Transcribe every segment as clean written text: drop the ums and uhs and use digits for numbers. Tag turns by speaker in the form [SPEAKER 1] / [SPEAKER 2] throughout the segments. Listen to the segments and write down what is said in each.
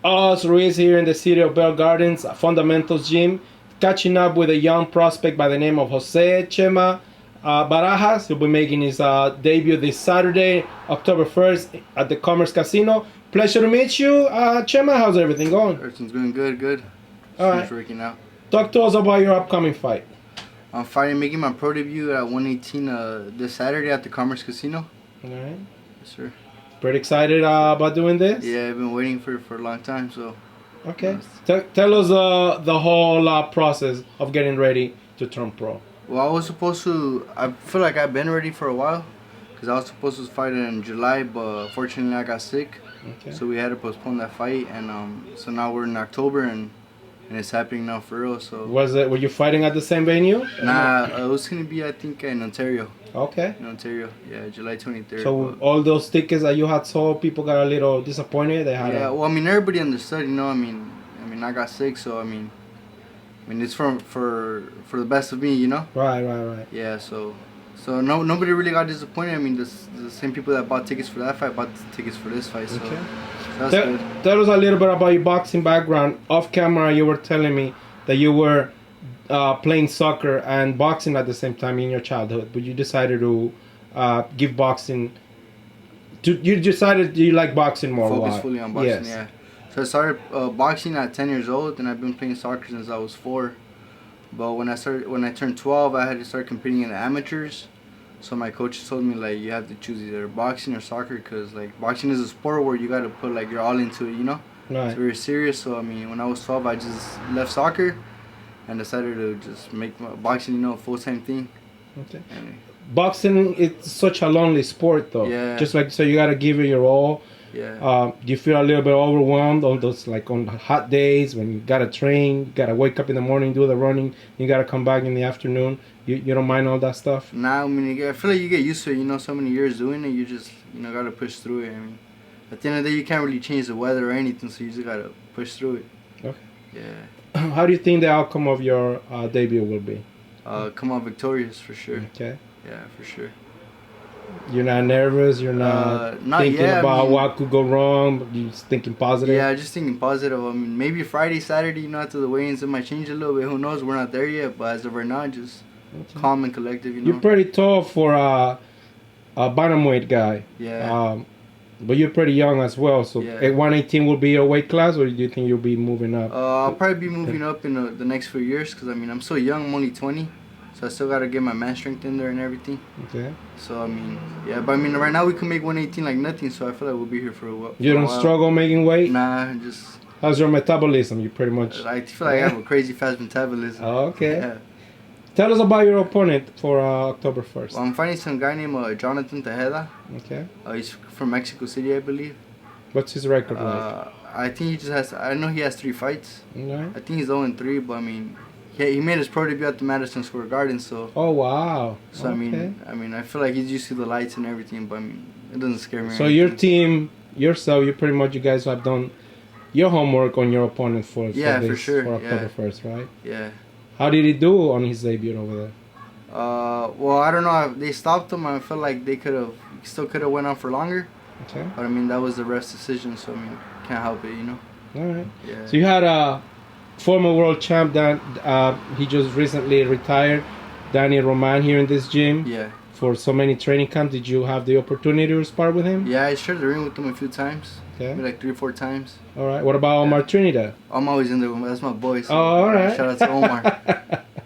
[SPEAKER 1] Us Ruiz here in the city of Bell Gardens, Fundamentals Gym, catching up with a young prospect by the name of Jose Chema Barajas. He'll be making his debut this Saturday, October 1st at the Commerce Casino. Pleasure to meet you, Chema. How's everything going?
[SPEAKER 2] Everything's going good.
[SPEAKER 1] All right.
[SPEAKER 2] Just working out.
[SPEAKER 1] Talk to us about your upcoming fight.
[SPEAKER 2] I'm fighting, making my pro debut at 118 this Saturday at the Commerce Casino.
[SPEAKER 1] All right.
[SPEAKER 2] Yes, sir.
[SPEAKER 1] Pretty excited about doing this?
[SPEAKER 2] Yeah, I've been waiting for a long time, so.
[SPEAKER 1] Okay. Tell us the whole process of getting ready to turn pro.
[SPEAKER 2] Well, I feel like I've been ready for a while, because I was supposed to fight in July, but fortunately I got sick.
[SPEAKER 1] Okay.
[SPEAKER 2] So we had to postpone that fight, and so now we're in October, and it's happening now for real. So.
[SPEAKER 1] Were you fighting at the same venue?
[SPEAKER 2] Nah, it was gonna be, I think, in Ontario.
[SPEAKER 1] Okay.
[SPEAKER 2] In Ontario, yeah, July 23rd.
[SPEAKER 1] So all those tickets that you had sold, people got a little disappointed. They had.
[SPEAKER 2] Yeah, well, I mean, everybody understood, you know. I mean, I got sick, so I mean, it's for the best of me, you know.
[SPEAKER 1] Right.
[SPEAKER 2] Yeah, so nobody really got disappointed. I mean, the same people that bought tickets for that fight bought tickets for this fight. So.
[SPEAKER 1] Okay.
[SPEAKER 2] That's good.
[SPEAKER 1] Tell us a little bit about your boxing background. Off camera, you were telling me that you were playing soccer and boxing at the same time in your childhood, but you decided to give boxing. You decided you like boxing more.
[SPEAKER 2] Focus fully on boxing.
[SPEAKER 1] Yes.
[SPEAKER 2] Yeah. So I started boxing at 10 years old, and I've been playing soccer since I was 4. But when I turned 12, I had to start competing in the amateurs. So my coach told me, like, you have to choose either boxing or soccer, because like boxing is a sport where you got to put like your all into it, you know.
[SPEAKER 1] Right.
[SPEAKER 2] It's very serious. So I mean, when I was 12, I just left soccer and decided to just make boxing, you know, a full-time thing.
[SPEAKER 1] Okay.
[SPEAKER 2] And,
[SPEAKER 1] boxing, it's such a lonely sport, though.
[SPEAKER 2] Yeah.
[SPEAKER 1] Just like so, you got to give it your all.
[SPEAKER 2] yeah.
[SPEAKER 1] Do you feel a little bit overwhelmed on those, like on hot days when you gotta train, you gotta wake up in the morning, do the running, you gotta come back in the afternoon? You don't mind all that stuff?
[SPEAKER 2] Nah, I mean, I feel like you get used to it. You know, so many years doing it, you just, you know, gotta push through it. I mean, at the end of the day, you can't really change the weather or anything, so you just gotta push through it.
[SPEAKER 1] Okay.
[SPEAKER 2] Yeah.
[SPEAKER 1] How do you think the outcome of your debut will be?
[SPEAKER 2] Come out victorious for sure.
[SPEAKER 1] Okay.
[SPEAKER 2] Yeah, for sure.
[SPEAKER 1] You're not nervous. You're not thinking
[SPEAKER 2] yet,
[SPEAKER 1] about
[SPEAKER 2] I mean,
[SPEAKER 1] what could go wrong. But you're just thinking positive.
[SPEAKER 2] Yeah, just thinking positive. I mean, maybe Friday, Saturday, you know, after the weigh-ins, it might change a little bit. Who knows? We're not there yet. But as of right now, just calm and collective. You know.
[SPEAKER 1] You're pretty tall for a Bantamweight guy.
[SPEAKER 2] Yeah.
[SPEAKER 1] But you're pretty young as well. So
[SPEAKER 2] Yeah.
[SPEAKER 1] at 118 will be your weight class, or do you think you'll be moving up?
[SPEAKER 2] I'll probably be moving up in the next few years, because I mean, I'm so young. I'm only 20. So I still gotta get my man strength in there and everything.
[SPEAKER 1] Okay.
[SPEAKER 2] So I mean, yeah, but I mean, right now we can make 118 like nothing. So I feel like we'll be here for a while.
[SPEAKER 1] You don't struggle making weight?
[SPEAKER 2] Nah, just.
[SPEAKER 1] How's your metabolism? You pretty much.
[SPEAKER 2] I feel like I have a crazy fast metabolism.
[SPEAKER 1] Oh, okay.
[SPEAKER 2] Yeah.
[SPEAKER 1] Tell us about your opponent for October 1st.
[SPEAKER 2] Well, I'm fighting some guy named Jonathan Tejeda.
[SPEAKER 1] Okay.
[SPEAKER 2] He's from Mexico City, I believe.
[SPEAKER 1] What's his record like?
[SPEAKER 2] I think he just has. I know he has 3 fights.
[SPEAKER 1] Okay.
[SPEAKER 2] I think he's 0-3, but I mean, he made his pro debut at the Madison Square Garden, so.
[SPEAKER 1] Oh wow.
[SPEAKER 2] So
[SPEAKER 1] okay.
[SPEAKER 2] I mean, I feel like he's used to the lights and everything, but I mean, it doesn't scare me.
[SPEAKER 1] So your team, yourself, you guys have done your homework on your opponent for
[SPEAKER 2] sure.
[SPEAKER 1] For October 1st, right?
[SPEAKER 2] Yeah.
[SPEAKER 1] How did he do on his debut over there?
[SPEAKER 2] Well, I don't know. They stopped him. I feel like they still could have went on for longer.
[SPEAKER 1] Okay.
[SPEAKER 2] But I mean, that was the ref's decision, so I mean, can't help it, you know.
[SPEAKER 1] All right.
[SPEAKER 2] Yeah.
[SPEAKER 1] So you had a former world champ that he just recently retired, Daniel Roman, here in this gym.
[SPEAKER 2] Yeah.
[SPEAKER 1] For so many training camps, did you have the opportunity to spar with him?
[SPEAKER 2] Yeah, I shared the ring with him a few times.
[SPEAKER 1] Okay.
[SPEAKER 2] Maybe like 3 or 4 times.
[SPEAKER 1] All right. What about Omar Trinidad?
[SPEAKER 2] I'm always in there. That's my boy. So
[SPEAKER 1] all right.
[SPEAKER 2] Shout out to Omar.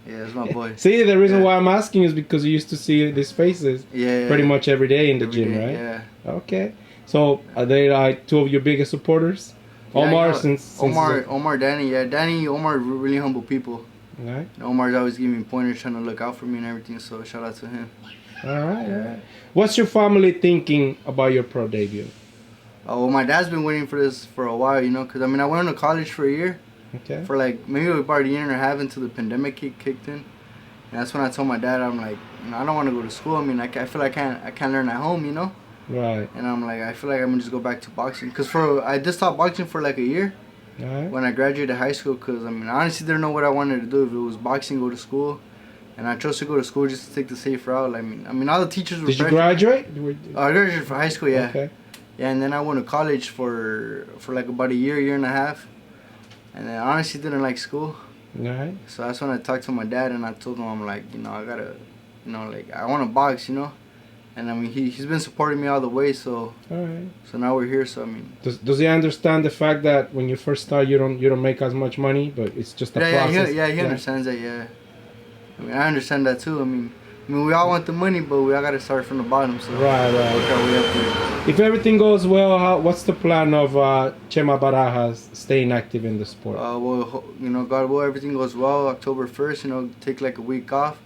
[SPEAKER 2] Yeah, that's my boy.
[SPEAKER 1] See, the reason why I'm asking is because you used to see these faces pretty much every day in the gym, right?
[SPEAKER 2] Yeah.
[SPEAKER 1] Okay. So are they like 2 of your biggest supporters?
[SPEAKER 2] Yeah,
[SPEAKER 1] Omar,
[SPEAKER 2] you know,
[SPEAKER 1] since
[SPEAKER 2] Omar, Danny. Yeah, Danny, Omar, really humble people.
[SPEAKER 1] All right.
[SPEAKER 2] And Omar's always giving me pointers, trying to look out for me and everything. So shout out to him.
[SPEAKER 1] All right. All right. What's your family thinking about your pro debut?
[SPEAKER 2] Well, my dad's been waiting for this for a while, you know, because I mean, I went to college for a year.
[SPEAKER 1] Okay.
[SPEAKER 2] For like maybe about a year and a half until the pandemic kicked in. And that's when I told my dad, I'm like, you know, I don't want to go to school. I mean, I feel like I can't learn at home, you know.
[SPEAKER 1] Right.
[SPEAKER 2] And I'm like, I feel like I'm gonna just go back to boxing, cause I just stopped boxing for like a year.
[SPEAKER 1] All right.
[SPEAKER 2] When I graduated high school, cause I mean, I honestly didn't know what I wanted to do. If it was boxing, go to school, and I chose to go to school just to take the safe route. I mean, all the teachers were.
[SPEAKER 1] Did you graduate?
[SPEAKER 2] I graduated from high school, yeah.
[SPEAKER 1] Okay.
[SPEAKER 2] Yeah, and then I went to college for like about a year and a half, and then I honestly didn't like school.
[SPEAKER 1] Right.
[SPEAKER 2] So that's when I talked to my dad and I told him, I'm like, I gotta, like I want to box, and I mean he's been supporting me all the way. So
[SPEAKER 1] All right.
[SPEAKER 2] so now we're here. So I mean,
[SPEAKER 1] Does he understand the fact that when you first start you don't make as much money, but it's just a process?
[SPEAKER 2] He understands that. Yeah, I mean I understand that too. I mean we all want the money, but we all gotta start from the bottom. So
[SPEAKER 1] Right.
[SPEAKER 2] work our way up there.
[SPEAKER 1] If everything goes well, what's the plan of Chema Barajas staying active in the sport?
[SPEAKER 2] Well, God will, everything goes well. October 1st, take like a week off,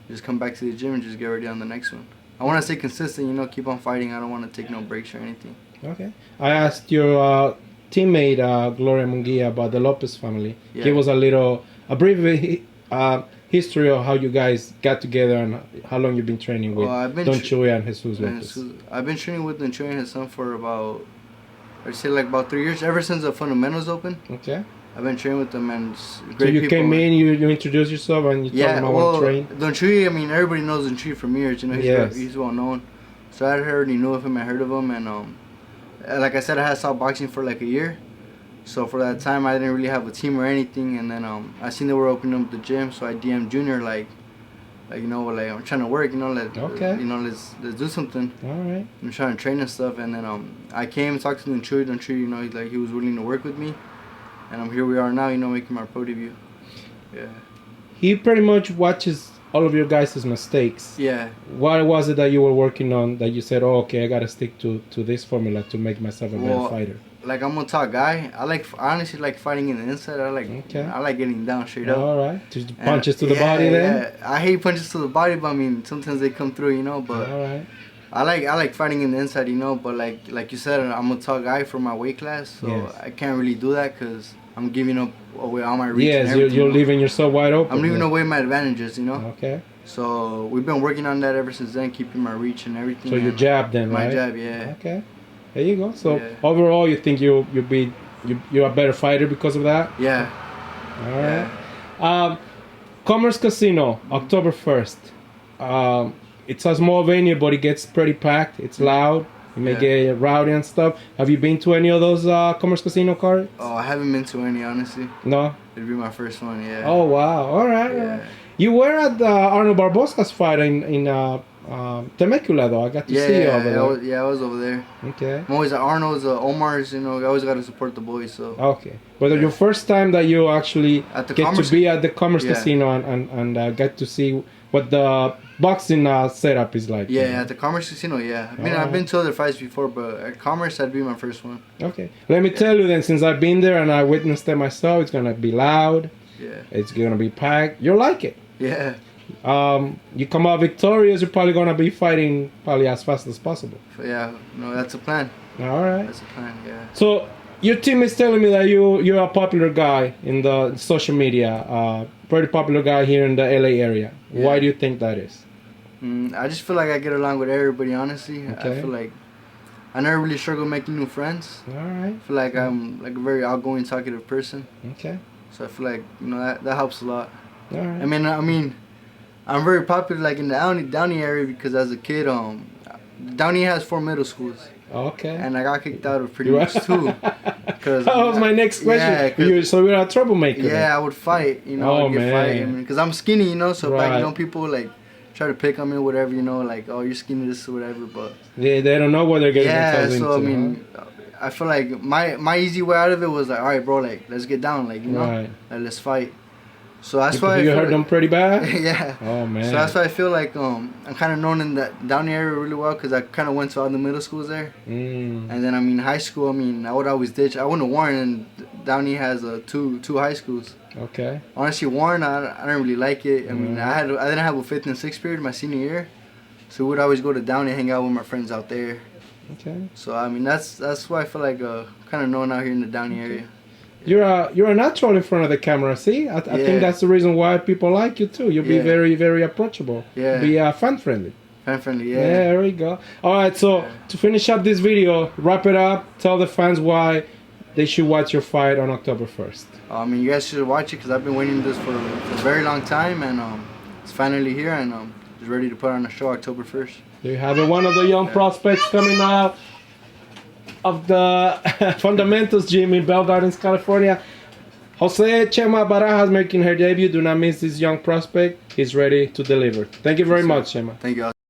[SPEAKER 2] just come back to the gym and just get ready on the next one. I want to stay consistent, keep on fighting. I don't want to take no breaks or anything.
[SPEAKER 1] Okay. I asked your teammate Gloria Munguia about the Lopez family.
[SPEAKER 2] Yeah.
[SPEAKER 1] Give us a brief history of how you guys got together and how long you've been training with Don Chuy and Jesus Lopez.
[SPEAKER 2] I've been training with Don Chuy and his son for I'd say like about 3 years, ever since the fundamentals open.
[SPEAKER 1] Okay.
[SPEAKER 2] I've been training with them, and great
[SPEAKER 1] so you
[SPEAKER 2] people.
[SPEAKER 1] Came in, you introduced yourself, and you told them I want to train?
[SPEAKER 2] Don Chuy, I mean, everybody knows Don Chuy from years, he's well known. So I already knew of him, I heard of him, and like I said, I had stopped boxing for like a year. So for that time, I didn't really have a team or anything, and then I seen they were opening up the gym, so I DM'd Junior like I'm trying to work, let's do something.
[SPEAKER 1] All right.
[SPEAKER 2] I'm trying to train and stuff, and then I came and talked to Don Chuy, he was willing to work with me, and here we are now, making my pro debut. Yeah.
[SPEAKER 1] He pretty much watches all of your guys' mistakes.
[SPEAKER 2] Yeah.
[SPEAKER 1] What was it that you were working on that you said, okay, I gotta stick to this formula to make myself a better fighter?
[SPEAKER 2] Like I'm a tall guy. I honestly like fighting in the inside. I like getting down straight up.
[SPEAKER 1] All right. Just punches to the body then?
[SPEAKER 2] Yeah. I hate punches to the body, but I mean sometimes they come through, but
[SPEAKER 1] all right.
[SPEAKER 2] I like fighting in the inside, but like you said, I'm a tall guy for my weight class, so
[SPEAKER 1] yes.
[SPEAKER 2] I can't really do that because I'm giving up away all my reach.
[SPEAKER 1] Yes, you're leaving yourself wide open.
[SPEAKER 2] I'm leaving away my advantages,
[SPEAKER 1] Okay.
[SPEAKER 2] So we've been working on that ever since then, keeping my reach and everything.
[SPEAKER 1] So your jab then, right?
[SPEAKER 2] My jab, yeah.
[SPEAKER 1] Okay. There you go. So overall, you think you're a better fighter because of that?
[SPEAKER 2] Yeah.
[SPEAKER 1] All right. Commerce Casino, October 1st. It's a small venue, but it gets pretty packed. It's loud. You may get rowdy and stuff. Have you been to any of those Commerce Casino cards?
[SPEAKER 2] Oh, I haven't been to any, honestly.
[SPEAKER 1] No?
[SPEAKER 2] It'd be my first one, yeah.
[SPEAKER 1] Oh, wow. All right.
[SPEAKER 2] Yeah.
[SPEAKER 1] You were at Arnold Barbosa's fight in Temecula, though. I got to see you over there.
[SPEAKER 2] I was over there.
[SPEAKER 1] Okay.
[SPEAKER 2] I'm always at Arnold's, Omar's, I always got to support the boys, so.
[SPEAKER 1] Okay. But your first time that you actually get to be at the Commerce Casino and get to see what the boxing setup is like.
[SPEAKER 2] Yeah, at the Commerce Casino, yeah. I mean, I've been to other fights before, but at Commerce, that'd be my first one.
[SPEAKER 1] Okay. Let me tell you then, since I've been there and I witnessed it myself, it's going to be loud.
[SPEAKER 2] Yeah.
[SPEAKER 1] It's going to be packed. You'll like it.
[SPEAKER 2] Yeah.
[SPEAKER 1] You come out victorious, you're probably going to be fighting probably as fast as possible.
[SPEAKER 2] Yeah, no, that's a plan.
[SPEAKER 1] All right.
[SPEAKER 2] That's a plan, yeah.
[SPEAKER 1] So, your team is telling me that you're a popular guy in the social media, pretty popular guy here in the LA area. Yeah. Why do you think that is?
[SPEAKER 2] I just feel like I get along with everybody, honestly.
[SPEAKER 1] Okay.
[SPEAKER 2] I feel like I never really struggle making new friends.
[SPEAKER 1] All right.
[SPEAKER 2] I feel like I'm like a very outgoing, talkative person.
[SPEAKER 1] Okay.
[SPEAKER 2] So I feel like, that helps a lot.
[SPEAKER 1] All right.
[SPEAKER 2] I mean, I'm very popular like in the Downey area because as a kid, Downey has 4 middle schools.
[SPEAKER 1] Okay.
[SPEAKER 2] And I got kicked out of pretty much 2.
[SPEAKER 1] That was my next question.
[SPEAKER 2] Yeah,
[SPEAKER 1] so you're a troublemaker.
[SPEAKER 2] Yeah, then. I would fight,
[SPEAKER 1] Oh, man.
[SPEAKER 2] Because I'm skinny, so
[SPEAKER 1] right.
[SPEAKER 2] back, people like try to pick on me or whatever, like, oh, you're skinny, this or whatever, but
[SPEAKER 1] they don't know what they're getting themselves into.
[SPEAKER 2] Yeah, so I mean, I feel like my easy way out of it was like, all right, bro, like, let's get down, like,
[SPEAKER 1] right.
[SPEAKER 2] Like, let's fight. So that's why
[SPEAKER 1] you hurt them pretty bad.
[SPEAKER 2] Yeah.
[SPEAKER 1] Oh man.
[SPEAKER 2] So that's why I feel like I'm kind of known in that Downey area really well because I kind of went to all the middle schools there. And then high school. I would always ditch. I went to Warren, and Downey has two high schools.
[SPEAKER 1] Okay.
[SPEAKER 2] Honestly, Warren, I don't really like it. I mean, I didn't have a 5th and 6th period my senior year, so we would always go to Downey, hang out with my friends out there.
[SPEAKER 1] Okay.
[SPEAKER 2] So that's why I feel like kind of known out here in the Downey area.
[SPEAKER 1] You're a natural in front of the camera. See, I think that's the reason why people like you too. You'll be very, very approachable.
[SPEAKER 2] Yeah.
[SPEAKER 1] Be fan friendly.
[SPEAKER 2] Fan friendly, yeah.
[SPEAKER 1] Yeah, there we go. All right, so to finish up this video, wrap it up. Tell the fans why they should watch your fight on October 1st.
[SPEAKER 2] You guys should watch it because I've been waiting this for a very long time, and it's finally here, and just ready to put on a show October 1st.
[SPEAKER 1] There you have it. One of the young prospects coming out of the Fundamentals Gym in Bell Gardens, California. Jose Chema Barajas making her debut. Do not miss this young prospect. He's ready to deliver. Thank you very much, Chema.
[SPEAKER 2] Thank you.